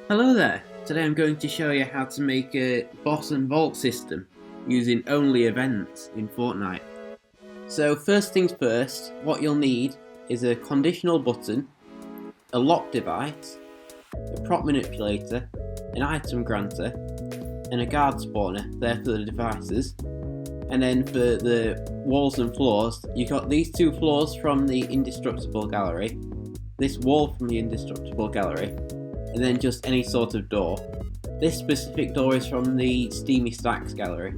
Hello there! Today I'm going to show you how to make a boss and vault system using only events in Fortnite. So first things first, what you'll need is a conditional button, a lock device, a prop manipulator, an item granter, and a guard spawner there for the devices. And then for the walls and floors, you've got these two floors from the indestructible gallery, this wall from the indestructible gallery, and then just any sort of door. This specific door is from the Steamy Stacks gallery.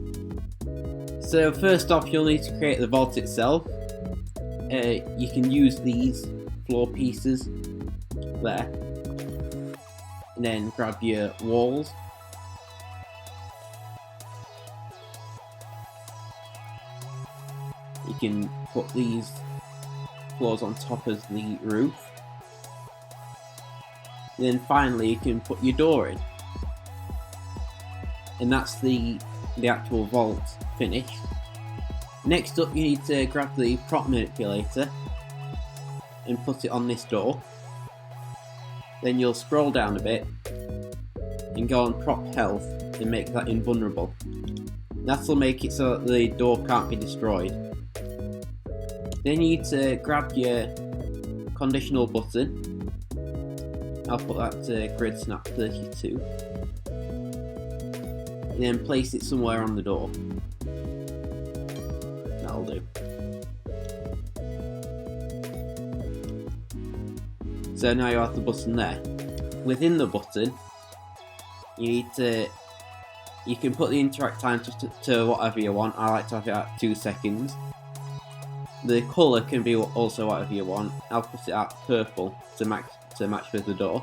So first off, you'll need to create the vault itself. You can use these floor pieces there, and then grab your walls. You can put these floors on top of the roof. And then finally you can put your door in. And that's the actual vault finished. Next up, you need to grab the prop manipulator and put it on this door. Then you'll scroll down a bit and go on prop health and make that invulnerable. That'll make it so that the door can't be destroyed. Then you need to grab your conditional button. I'll put that to grid snap 32. And then place it somewhere on the door. That'll do. So now you have the button there. Within the button, you can put the interact time to whatever you want. I like to have it at 2 seconds. The colour can be also whatever you want. I'll put it at purple to match with the door.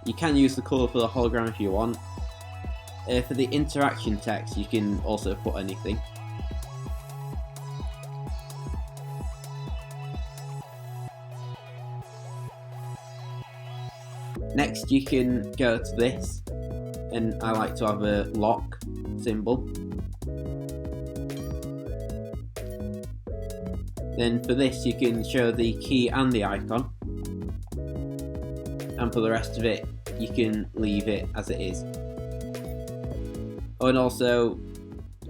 You can use the colour for the hologram if you want. For the interaction text, you can also put anything. Next, you can go to this, and I like to have a lock symbol. Then for this, you can show the key and the icon. And for the rest of it, you can leave it as it is. Oh, and also,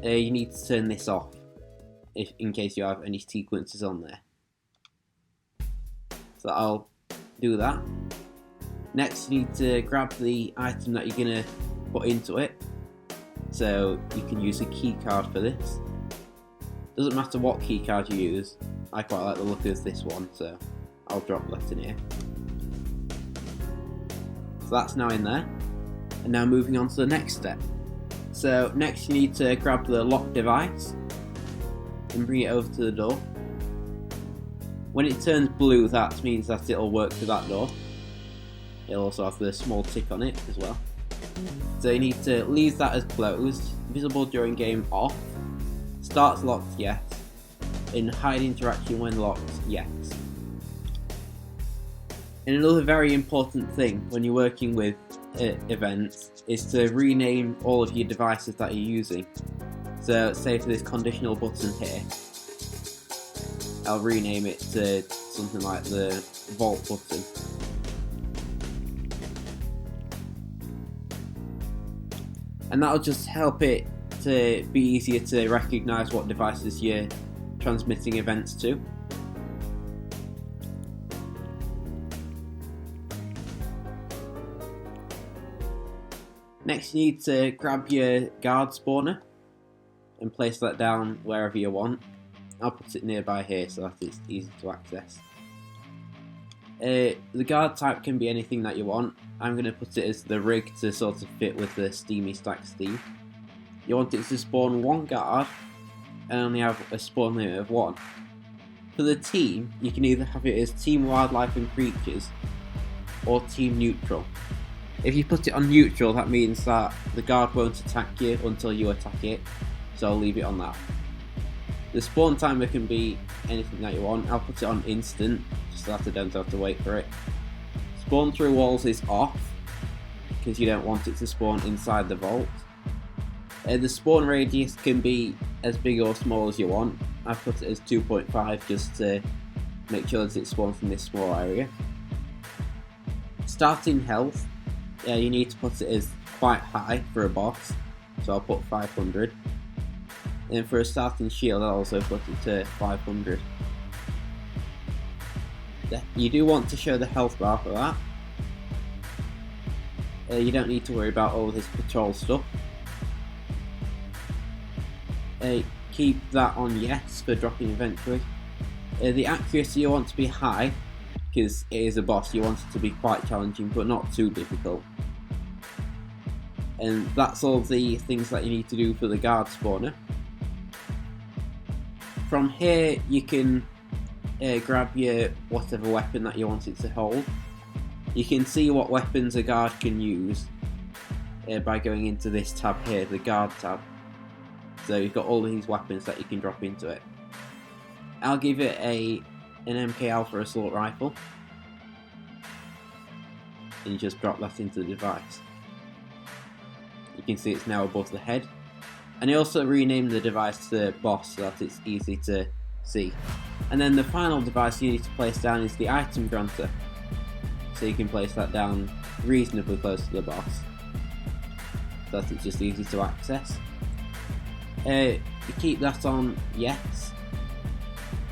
you need to turn this off in case you have any sequences on there. So I'll do that. Next, you need to grab the item that you're going to put into it. So you can use a key card for this. Doesn't matter what key card you use. I quite like the look of this one, so I'll drop that in here. So that's now in there. And now moving on to the next step. So next you need to grab the lock device and bring it over to the door. When it turns blue, that means that it'll work for that door. It'll also have the small tick on it as well. So you need to leave that as closed, visible during game off, starts locked yes, and hide interaction when locked yes. And another very important thing when you're working with events is to rename all of your devices that you're using. So say for this conditional button here, I'll rename it to something like the vault button. And that'll just help it to be easier to recognise what devices you're transmitting events to. Next you need to grab your guard spawner and place that down wherever you want. I'll put it nearby here so that it's easy to access. The guard type can be anything that you want. I'm going to put it as the rig to sort of fit with the Steamy Stacks theme. You want it to spawn one guard and only have a spawn limit of 1. For the team, you can either have it as Team Wildlife and Creatures or Team Neutral. If you put it on neutral, that means that the guard won't attack you until you attack it, so I'll leave it on that. The spawn timer can be anything that you want. I'll put it on instant, just so that I don't have to wait for it. Spawn through walls is off, because you don't want it to spawn inside the vault. The spawn radius can be as big or small as you want. I've put it as 2.5 just to make sure that it spawns in this small area. Starting health, you need to put it as quite high for a boss, so I'll put 500. And for a starting shield, I'll also put it to 500. You do want to show the health bar for that. You don't need to worry about all this patrol stuff. Keep that on yes for dropping eventually. The accuracy you want to be high, because it is a boss, you want it to be quite challenging but not too difficult. And that's all the things that you need to do for the guard spawner. From here you can grab your whatever weapon that you want it to hold. You can see what weapons a guard can use by going into this tab here, the guard tab. So you've got all of these weapons that you can drop into it. I'll give it an MK Alpha assault rifle. And you just drop that into the device. You can see it's now above the head. And I also renamed the device to boss so that it's easy to see. And then the final device you need to place down is the item granter. So you can place that down reasonably close to the boss, so that it's just easy to access. You keep that on yes.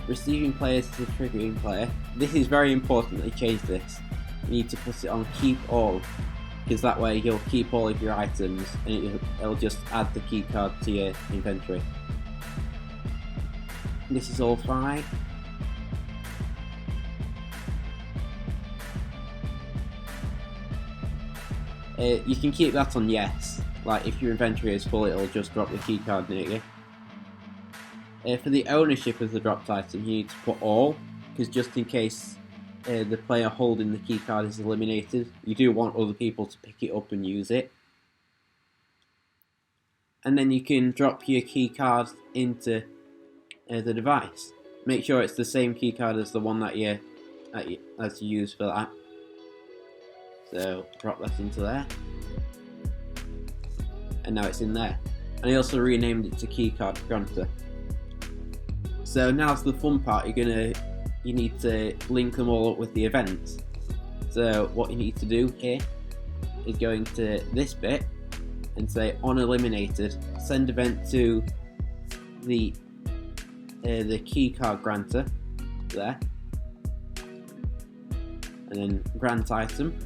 Receiving players to the triggering player. This is very important that you change this. You need to put it on keep all, because that way you'll keep all of your items and it'll just add the keycard to your inventory. This is all fine. You can keep that on yes, like if your inventory is full it'll just drop the keycard near you. For the ownership of the dropped item you need to put all, because just in case the player holding the keycard is eliminated, you do want other people to pick it up and use it. And then you can drop your keycard into the device. Make sure it's the same keycard as the one that you use for that. So drop that into there, and now it's in there. And I also renamed it to keycard granter. So now's the fun part. You need to link them all up with the events. So what you need to do here is go into this bit and say on eliminated, send event to the keycard granter there, and then grant item.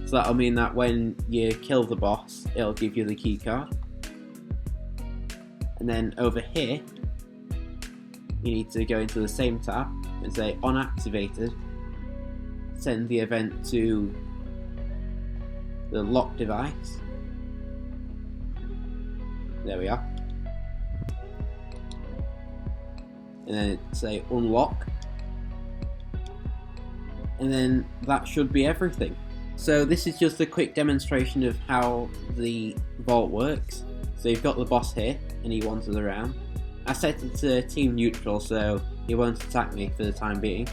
So that'll mean that when you kill the boss, it'll give you the keycard. And then over here, you need to go into the same tab and say on activated, send the event to the lock device. There we are. And then say unlock. And then that should be everything. So this is just a quick demonstration of how the vault works. So you've got the boss here and he wanders around. I set it to team neutral so he won't attack me for the time being,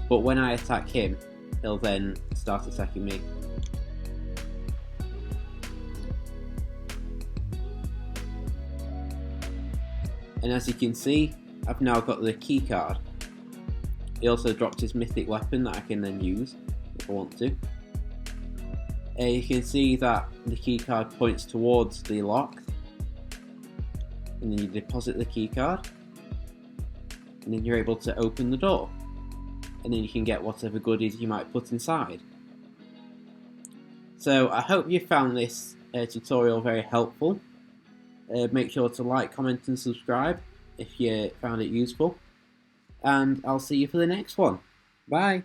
but when I attack him he'll then start attacking me. And as you can see, I've now got the key card. He also dropped his mythic weapon that I can then use if I want to. You can see that the keycard points towards the lock, and then you deposit the keycard, and then you're able to open the door, and then you can get whatever goodies you might put inside. So I hope you found this tutorial very helpful. Make sure to like, comment and subscribe if you found it useful, and I'll see you for the next one. Bye!